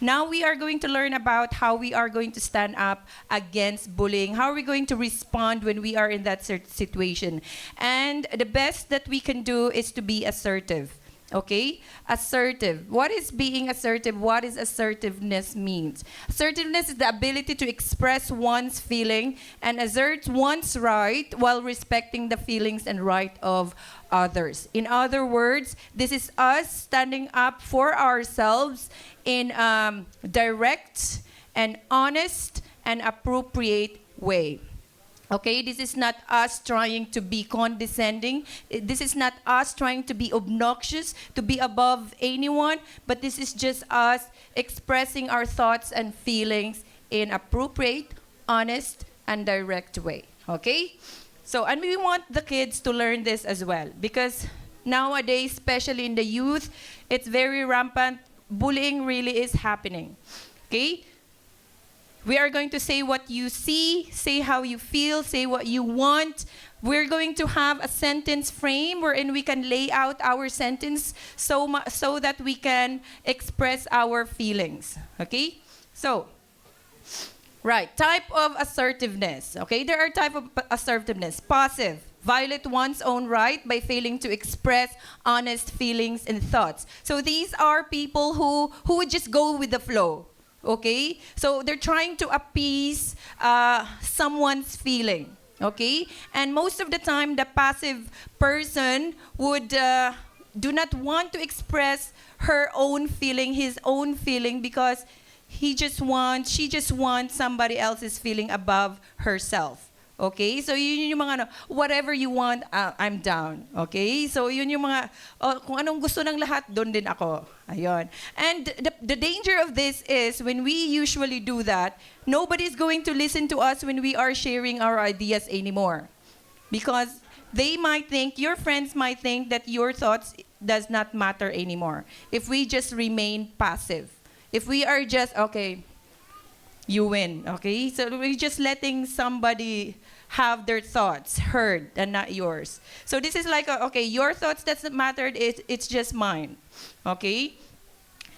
Now we are going to learn about how we are going to stand up against bullying. How are we going to respond when we are in that situation? And the best that we can do is to be assertive. Okay? Assertive. What is being assertive? What is assertiveness means? Assertiveness is the ability to express one's feeling and assert one's right while respecting the feelings and right of others. In other words, this is us standing up for ourselves in direct and honest and appropriate way. Okay, this is not us trying to be condescending. This is not us trying to be obnoxious, to be above anyone, but this is just us expressing our thoughts and feelings in appropriate, honest, and direct way. Okay? So, and we want the kids to learn this as well because nowadays, especially in the youth, it's very rampant. Bullying really is happening. Okay? We are going to say what you see, say how you feel, say what you want. We're going to have a sentence frame wherein we can lay out our sentence so that we can express our feelings. Okay? So, right, type of assertiveness. Okay, there are type of assertiveness. Passive. Violate one's own right by failing to express honest feelings and thoughts. So these are people who would just go with the flow. Okay? So they're trying to appease someone's feeling. Okay? And most of the time, the passive person would do not want to express her own feeling, his own feeling, because she just wants somebody else's feeling above herself. Okay? So yun yung mga whatever you want, I'm down. Okay? So yun yung mga, kung anong gusto ng lahat, doon din ako. Ayun. And the danger of this is when we usually do that, nobody's going to listen to us when we are sharing our ideas anymore. Because they might think, your friends might think that your thoughts does not matter anymore. If we just remain passive. If we are just, okay, you win, okay? So we're just letting somebody have their thoughts heard and not yours. So this is like, okay, your thoughts doesn't matter, it's just mine, okay?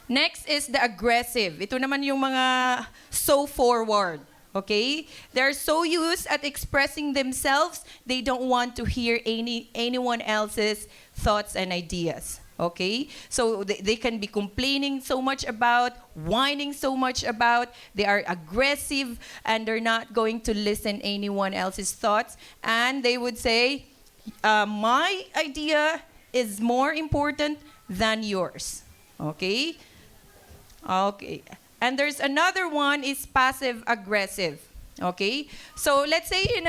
Next is the aggressive. Ito naman yung mga so forward, okay? They're so used at expressing themselves, they don't want to hear anyone else's thoughts and ideas. Okay? So they can be complaining so much about, whining so much about, they are aggressive and they're not going to listen anyone else's thoughts. And they would say, my idea is more important than yours. Okay? Okay. And there's another one is passive aggressive. Okay? So let's say in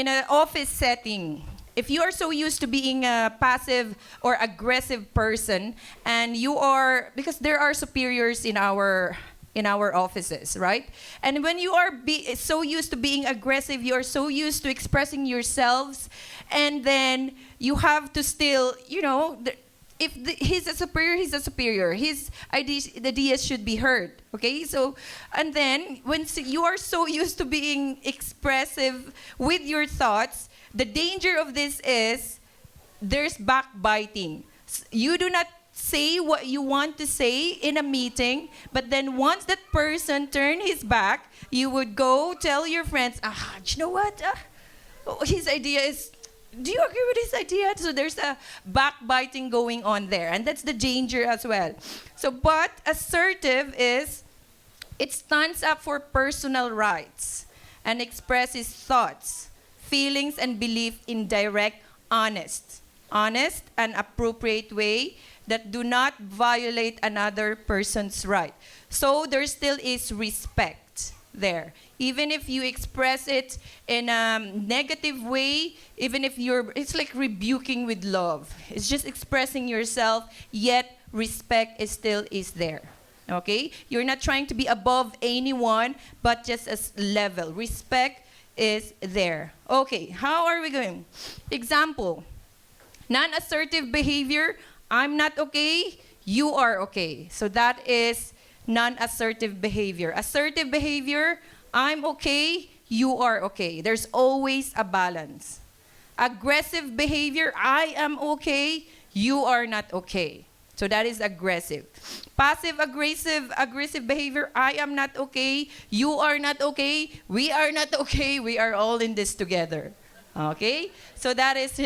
an office setting, if you are so used to being a passive or aggressive person, and you are, because there are superiors in our offices, right? And when you are so used to being aggressive, you are so used to expressing yourselves, and then you have to still, if he's a superior, he's a superior. His ideas should be heard. Okay, so and then when you are so used to being expressive with your thoughts. The danger of this is there's backbiting. You do not say what you want to say in a meeting, but then once that person turn his back, you would go tell your friends, you know what? His idea is, do you agree with his idea? So there's a backbiting going on there, and that's the danger as well. So, but assertive is, it stands up for personal rights and expresses thoughts, feelings, and belief in direct, honest and appropriate way that do not violate another person's right. So there still is respect there. Even if you express it in a negative way, even if it's like rebuking with love. It's just expressing yourself, yet respect still is there. Okay? You're not trying to be above anyone, but just as level. Respect is there. Okay, how are we going? Example, non-assertive behavior, I'm not okay, you are okay. So that is non-assertive behavior. Assertive behavior, I'm okay, you are okay. There's always a balance. Aggressive behavior, I am okay, you are not okay. So that is aggressive. Aggressive behavior. I am not okay. You are not okay. We are not okay. We are all in this together. Okay? So that is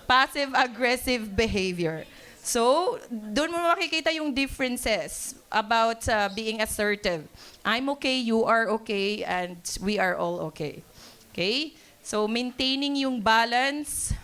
passive aggressive behavior. So, doon mo makikita yung differences about being assertive. I'm okay, you are okay, and we are all okay. Okay? So, maintaining yung balance.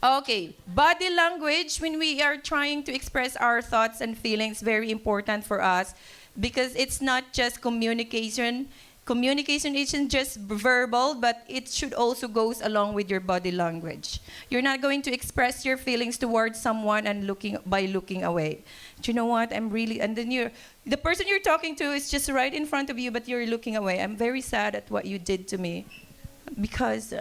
Okay, body language, when we are trying to express our thoughts and feelings, very important for us because it's not just communication. Communication isn't just verbal, but it should also goes along with your body language. You're not going to express your feelings towards someone and by looking away. Do you know what? And then the person you're talking to is just right in front of you, but you're looking away. I'm very sad at what you did to me, because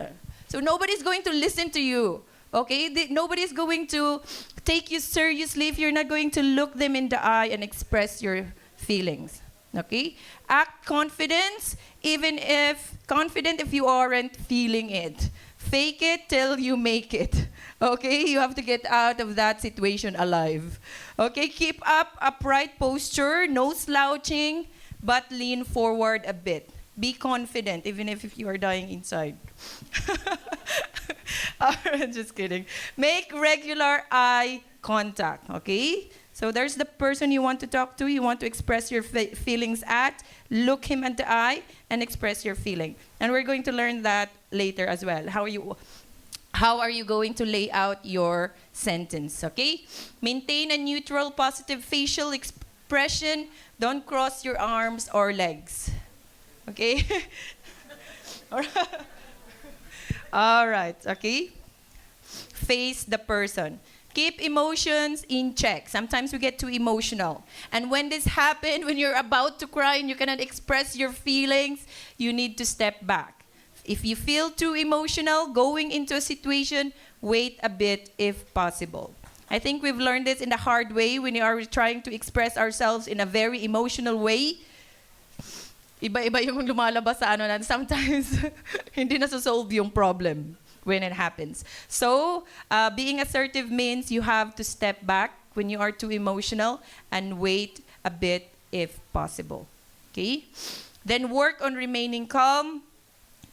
so nobody's going to listen to you. Okay, nobody's going to take you seriously if you're not going to look them in the eye and express your feelings. Okay? Act confident if you aren't feeling it. Fake it till you make it. Okay? You have to get out of that situation alive. Okay? Keep up upright posture, no slouching, but lean forward a bit. Be confident even if you are dying inside. Just kidding. Make regular eye contact. Okay? So there's the person you want to talk to, you want to express your feelings at, look him in the eye, and express your feeling. And we're going to learn that later as well. How are you going to lay out your sentence, okay? Maintain a neutral, positive facial expression. Don't cross your arms or legs, okay? All right, okay? Face the person. Keep emotions in check. Sometimes we get too emotional. And when this happens, when you're about to cry and you cannot express your feelings, you need to step back. If you feel too emotional going into a situation, wait a bit if possible. I think we've learned this in the hard way when we are trying to express ourselves in a very emotional way. Iba-iba yung lumalabas sa and sometimes hindi na-solve yung problem when it happens. So, being assertive means you have to step back when you are too emotional and wait a bit if possible. Okay? Then work on remaining calm.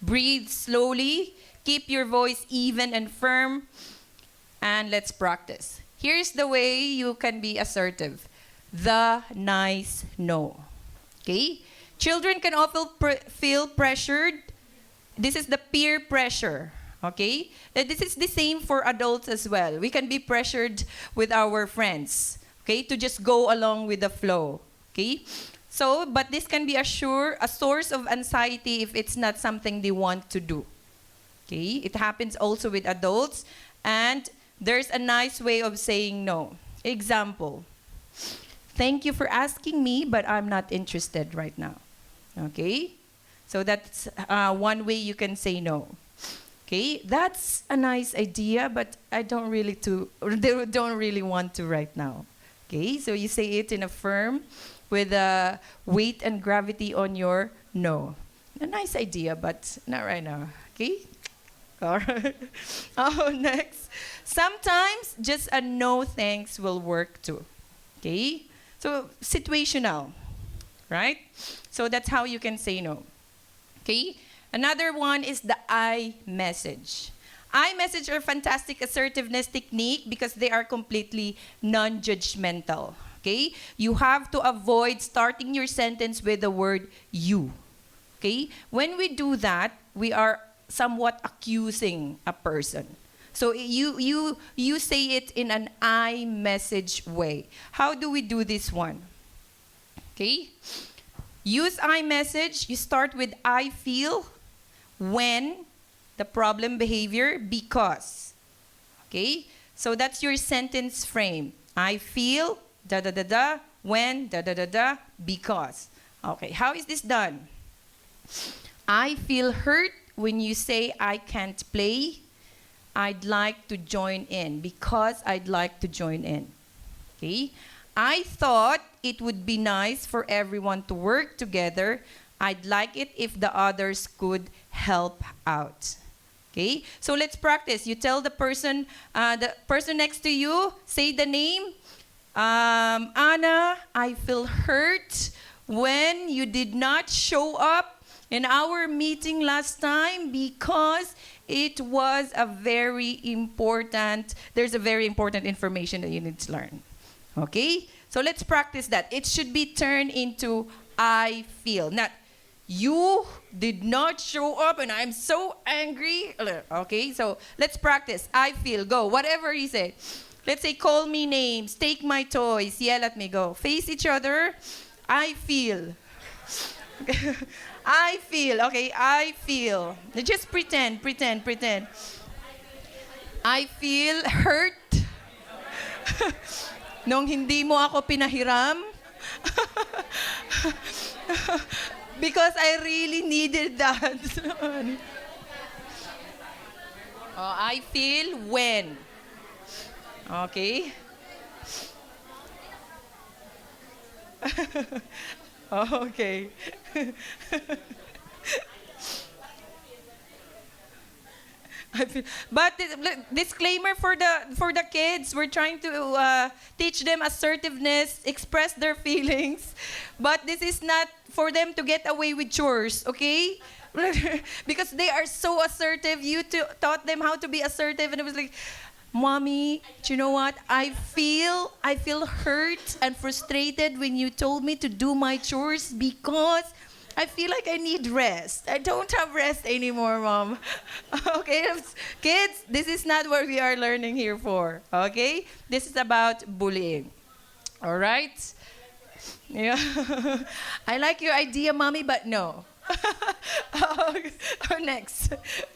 Breathe slowly. Keep your voice even and firm. And let's practice. Here's the way you can be assertive. The nice no. Okay? Children can often feel pressured. This is the peer pressure. Okay? This is the same for adults as well. We can be pressured with our friends, okay, to just go along with the flow. Okay? So, but this can be a source of anxiety if it's not something they want to do. Okay? It happens also with adults. And there's a nice way of saying no. Example. Thank you for asking me, but I'm not interested right now. Okay? So that's one way you can say no. Okay, that's a nice idea, but I don't really want to right now. Okay, so you say it in a firm with weight and gravity on your no. A nice idea, but not right now. Okay, all right. Oh, next. Sometimes just a no thanks will work too. Okay, so situational, right? So that's how you can say no. Okay. Another one is the I message. I message are fantastic assertiveness technique because they are completely non-judgmental. Okay? You have to avoid starting your sentence with the word you. Okay? When we do that, we are somewhat accusing a person. So you say it in an I message way. How do we do this one? Okay? Use I message. You start with I feel. When, the problem behavior, because. Okay? So that's your sentence frame. I feel, da-da-da-da, when, da-da-da-da, because. Okay, how is this done? I feel hurt when you say I can't play. I'd like to join in, because I'd like to join in. Okay? I thought it would be nice for everyone to work together. I'd like it if the others could help out. Okay? So let's practice. You tell the person next to you, say the name. Anna, I feel hurt when you did not show up in our meeting last time because it was there's a very important information that you need to learn. Okay? So let's practice that. It should be turned into I feel. Not you did not show up and I'm so angry. Okay? So let's practice. I feel. Go. Whatever you say. Let's say call me names, take my toys, yell at me, go. Face each other. I feel. I feel. Okay, I feel. Just pretend. I feel hurt nung hindi mo ako pinahiram. Because I really needed that. I feel when. Okay. Okay. But disclaimer for the kids, we're trying to teach them assertiveness, express their feelings, but this is not for them to get away with chores, okay? Because they are so assertive. You taught them how to be assertive, and it was like, Mommy, do you know what? I feel hurt and frustrated when you told me to do my chores because I feel like I need rest. I don't have rest anymore, Mom. Okay, kids, this is not what we are learning here for. Okay? This is about bullying. All right? Yeah. I like your idea, Mommy, but no. Next.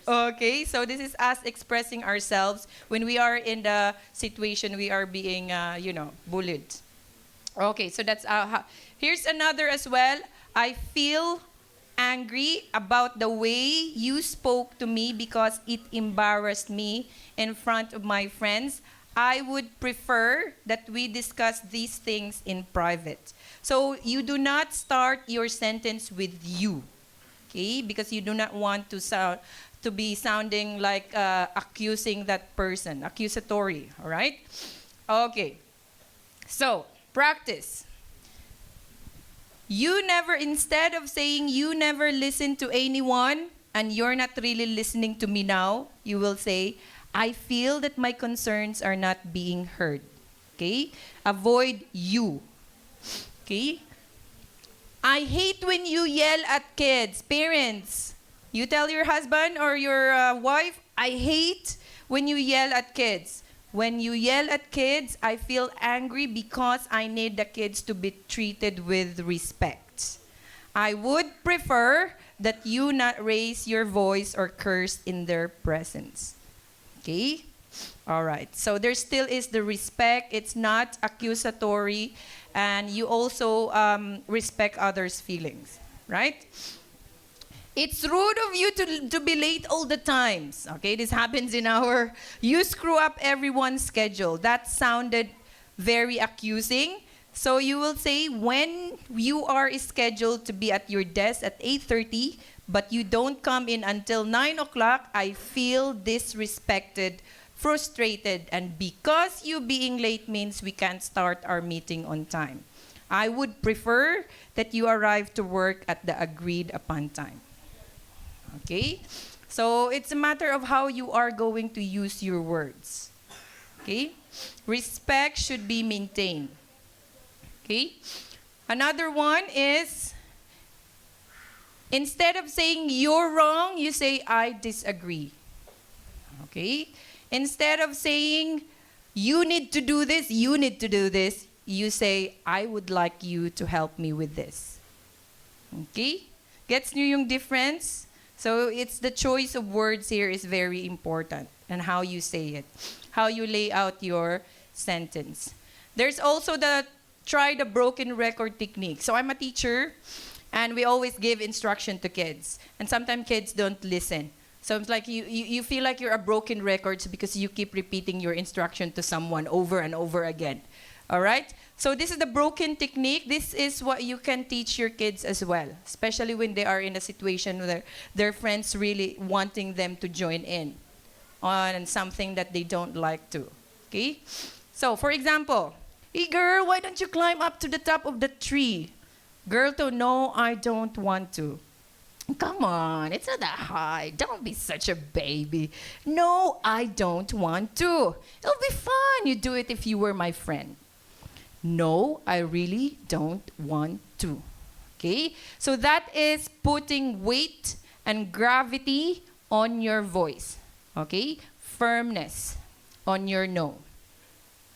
Okay, so this is us expressing ourselves when we are in the situation we are being, bullied. Okay, so that's here's another as well. I feel angry about the way you spoke to me because it embarrassed me in front of my friends. I would prefer that we discuss these things in private. So you do not start your sentence with you. Okay, because you do not want to be sounding like accusing that person, accusatory, all right? Okay, so practice. Instead of saying you never listen to anyone and you're not really listening to me now, you will say, I feel that my concerns are not being heard. Okay, avoid you. Okay. I hate when you yell at kids. Parents, you tell your husband or your wife, I hate when you yell at kids. When you yell at kids, I feel angry because I need the kids to be treated with respect. I would prefer that you not raise your voice or curse in their presence. Okay? All right. So there still is the respect. It's not accusatory. And you also respect others' feelings, right? It's rude of you to be late all the times. Okay, this happens you screw up everyone's schedule. That sounded very accusing. So you will say when you are scheduled to be at your desk at 8:30, but you don't come in until 9 o'clock, I feel disrespected, frustrated, and because you being late means we can't start our meeting on time. I would prefer that you arrive to work at the agreed upon time. Okay? So it's a matter of how you are going to use your words. Okay? Respect should be maintained. Okay? Another one is, instead of saying you're wrong, you say I disagree. Okay? Instead of saying, you need to do this, you say, I would like you to help me with this. Okay? Gets niyo yung difference? So it's the choice of words here is very important and how you say it, how you lay out your sentence. There's also try the broken record technique. So I'm a teacher and we always give instruction to kids. And sometimes kids don't listen. So it's like you feel like you're a broken record because you keep repeating your instruction to someone over and over again. All right? So this is the broken technique. This is what you can teach your kids as well, especially when they are in a situation where their friends really wanting them to join in on something that they don't like to. Okay? So, for example, hey girl, why don't you climb up to the top of the tree? Girl to, no, I don't want to. Come on, it's not that high. Don't be such a baby. No, I don't want to. It'll be fun. You do it if you were my friend. No, I really don't want to. Okay? So that is putting weight and gravity on your voice. Okay? Firmness on your no.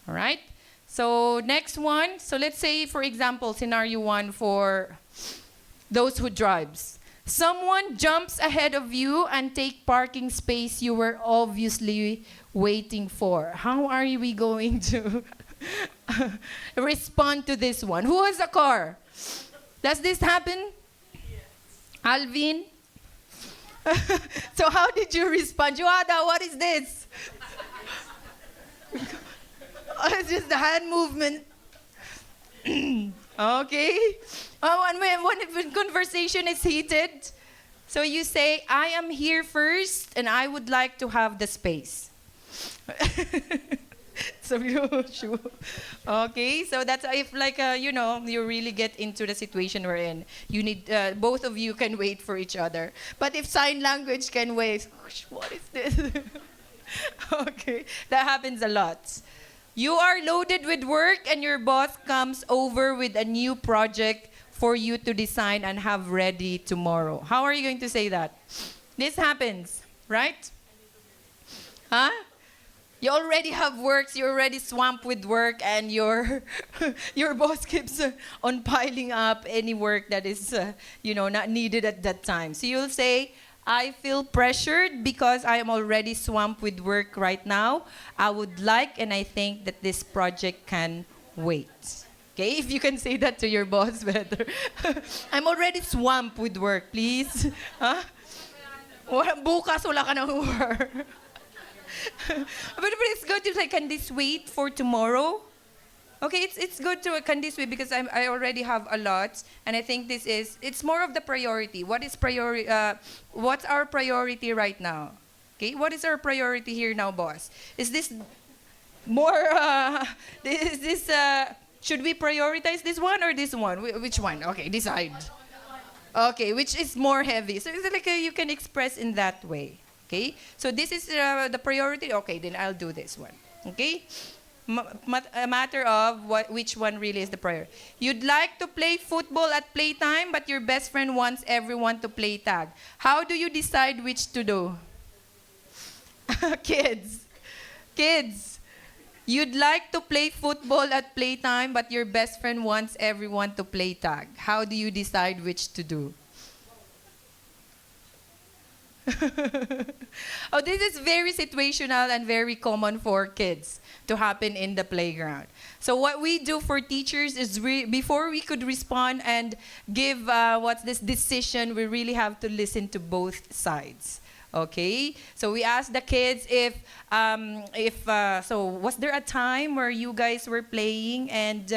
All right? So next one. So let's say, for example, scenario one for those who drives. Someone jumps ahead of you and take parking space you were obviously waiting for. How are we going to respond to this one? Who has a car? Does this happen? Yes. Alvin? So how did you respond? Joada, what is this? It's just the hand movement. Okay. Oh, and when conversation is heated, so you say, I am here first and I would like to have the space. So sure. Okay, so that's if like you really get into the situation we're in. You need both of you can wait for each other. But if sign language can wait, what is this? Okay, that happens a lot. You are loaded with work and your boss comes over with a new project for you to design and have ready tomorrow. How are you going to say that? This happens, right? Huh? You already have works, you're already swamped with work, and your boss keeps on piling up any work that is not needed at that time. So you'll say, I feel pressured because I am already swamped with work right now. I would like and I think that this project can wait. Okay, if you can say that to your boss better. I'm already swamped with work, please. Huh? Bukas wala ka ng work. But it's good to say, can this wait for tomorrow? Okay, it's good to can this wait because I already have a lot, and I think it's more of the priority. What's our priority right now? Okay, what is our priority here now, boss? Is this more? Should we prioritize this one or this one? Which one? Okay, decide. Okay, which is more heavy? So it's like you can express in that way. Okay, so this is the priority. Okay, then I'll do this one. Okay, a matter of which one really is the priority. You'd like to play football at playtime, but your best friend wants everyone to play tag. How do you decide which to do? Kids, you'd like to play football at playtime, but your best friend wants everyone to play tag. How do you decide which to do? Oh, this is very situational and very common for kids to happen in the playground. So what we do for teachers is before we could respond and give what's this decision, we really have to listen to both sides. Okay, so we asked the kids if was there a time where you guys were playing and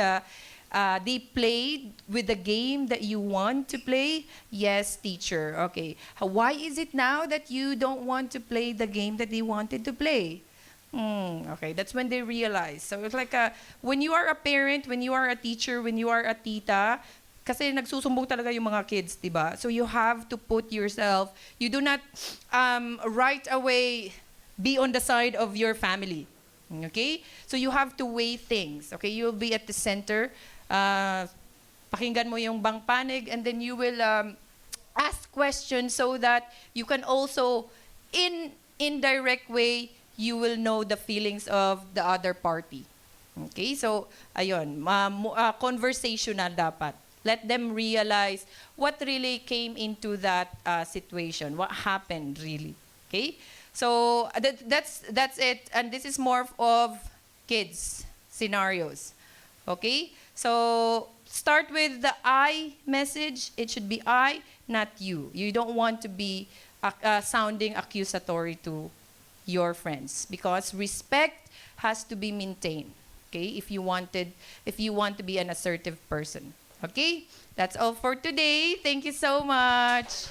they played with the game that you want to play? Yes, teacher. Okay. Why is it now that you don't want to play the game that they wanted to play? Okay, that's when they realize. So it's like when you are a parent, when you are a teacher, when you are a tita, kasi nagsusumbong talaga yung mga kids, diba? So you have to put yourself, you do not right away be on the side of your family. Okay? So you have to weigh things. Okay? You'll be at the center. Pakinggan mo yung bang panig, and then you will ask questions so that you can also, in indirect way, you will know the feelings of the other party. Okay? So, ayun, conversational dapat. Let them realize what really came into that situation, what happened really. Okay? So that's it, and this is more of kids scenarios. Okay? So start with the I message. It should be I, not you. You don't want to be sounding accusatory to your friends because respect has to be maintained. Okay? If you want to be an assertive person. Okay? That's all for today. Thank you so much.